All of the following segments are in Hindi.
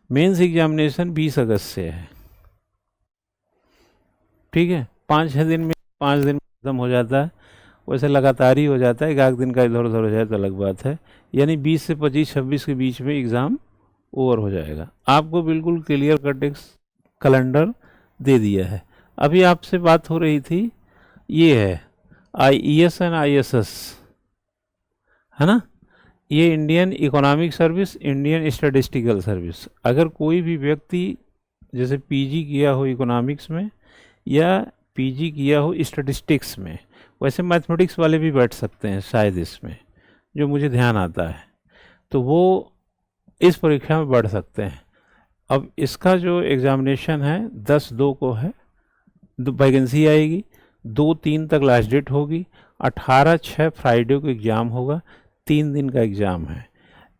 मेंस एग्जामिनेशन 20 अगस्त से है, ठीक है। 5-6 दिन में, 5 दिन में खत्म हो जाता है। वैसे लगातार ही हो जाता है, एक आध दिन का इधर उधर हो जाए तो अलग बात है। यानी 20 से 25-26 के बीच में एग्ज़ाम ओवर हो जाएगा। आपको बिल्कुल क्लियर कट एक कैलेंडर दे दिया है। अभी आपसे बात हो रही थी, ये है IES एंड ISS, है ना। ये Indian economic service, Indian statistical service. अगर कोई भी व्यक्ति जैसे पीजी किया हो इकोनॉमिक्स में या पीजी किया हो स्टैटिस्टिक्स में, वैसे मैथमेटिक्स वाले भी बैठ सकते हैं शायद इसमें, जो मुझे ध्यान आता है, तो वो इस परीक्षा में बढ़ सकते हैं। अब इसका जो एग्ज़ामिनेशन है 10/2 को है, वैकेंसी आएगी, 2-3 तक लास्ट डेट होगी, 18/6 फ्राइडे को एग्ज़ाम होगा, 3 दिन का एग्ज़ाम है।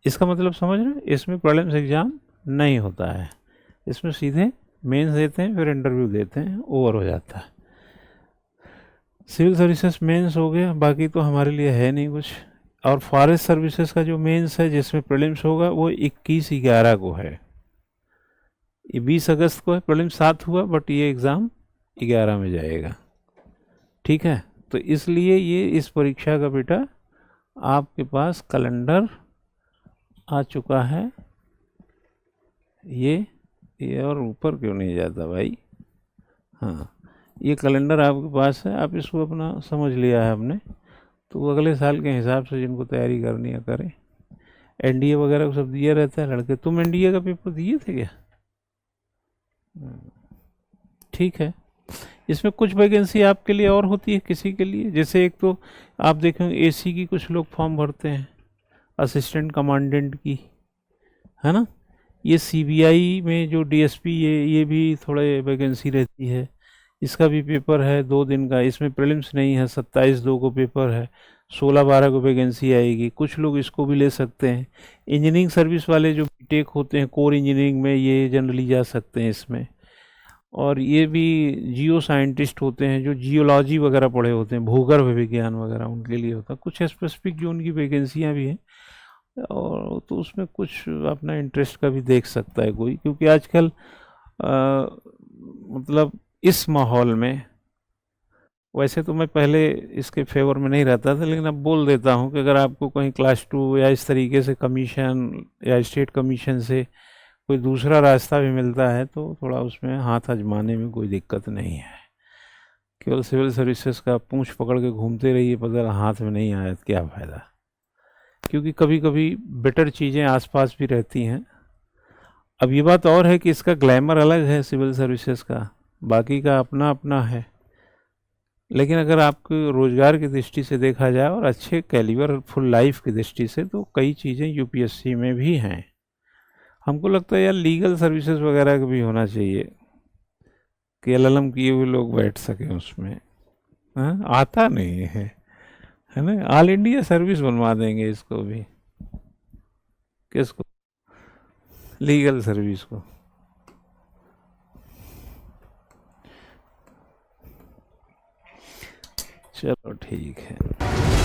इसका मतलब समझ रहे हैं, इसमें प्रीलिम्स एग्ज़ाम नहीं होता है, इसमें सीधे मेंस देते हैं, फिर इंटरव्यू देते हैं, ओवर हो जाता है। सिविल सर्विसेज मेंस हो गया, बाकी तो हमारे लिए है नहीं कुछ। और फॉरेस्ट सर्विसेज का जो मेंस है जिसमें प्रीलिम्स होगा वो 21/11 को है। ये 20 अगस्त को है, प्रीलिम्स 7 हुआ, बट ये एग्ज़ाम 11 में जाएगा, ठीक है। तो इसलिए ये इस परीक्षा का बेटा आपके पास कैलेंडर आ चुका है। ये और ऊपर क्यों नहीं जाता भाई, हाँ, ये कैलेंडर आपके पास है, आप इसको अपना समझ लिया है आपने, तो अगले साल के हिसाब से जिनको तैयारी करनी है करें। एनडीए वगैरह को सब दिया रहता है लड़के, तुम एनडीए का पेपर दिए थे क्या? ठीक है। इसमें कुछ वैकेंसी आपके लिए और होती है, किसी के लिए, जैसे एक तो आप देखेंगे एसी की कुछ लोग फॉर्म भरते हैं, असिस्टेंट कमांडेंट की, है ना। ये सीबीआई में जो डीएसपी, ये भी थोड़े वैकेंसी रहती है। इसका भी पेपर है 2 दिन का, इसमें प्रीलिम्स नहीं है, 27/2 को पेपर है, 16-12 को वैकेंसी आएगी। कुछ लोग इसको भी ले सकते हैं। इंजीनियरिंग सर्विस वाले जो बीटेक होते हैं कोर इंजीनियरिंग में, ये जनरली जा सकते हैं इसमें। और ये भी जियो साइंटिस्ट होते हैं जो जियोलॉजी वगैरह पढ़े होते हैं, भूगर्भ विज्ञान वगैरह, उनके लिए होता है। कुछ स्पेसिफिक जो उनकी वैकेंसियाँ भी हैं, और तो उसमें कुछ अपना इंटरेस्ट का भी देख सकता है कोई, क्योंकि आजकल मतलब इस माहौल में, वैसे तो मैं पहले इसके फेवर में नहीं रहता था, लेकिन अब बोल देता हूँ कि अगर आपको कहीं क्लास 2 या इस तरीके से कमीशन या स्टेट कमीशन से कोई दूसरा रास्ता भी मिलता है तो थोड़ा उसमें हाथ आजमाने में कोई दिक्कत नहीं है। केवल सिविल सर्विसेज का पूंछ पकड़ के घूमते रहिए, पता हाथ में नहीं आया तो क्या फ़ायदा, क्योंकि कभी कभी बेटर चीज़ें आसपास भी रहती हैं। अब ये बात और है कि इसका ग्लैमर अलग है सिविल सर्विसेज का, बाकी का अपना अपना है। लेकिन अगर आपको रोज़गार की दृष्टि से देखा जाए और अच्छे कैलिबर फुल लाइफ की दृष्टि से, तो कई चीज़ें यूपीएससी में भी हैं। हमको लगता है यार लीगल सर्विसेज वगैरह का भी होना चाहिए कि एलएलएम किए हुए लोग बैठ सकें उसमें। हाँ, आता नहीं है ना। ऑल इंडिया सर्विस बनवा देंगे इसको भी, किसको, लीगल सर्विस को। चलो ठीक है।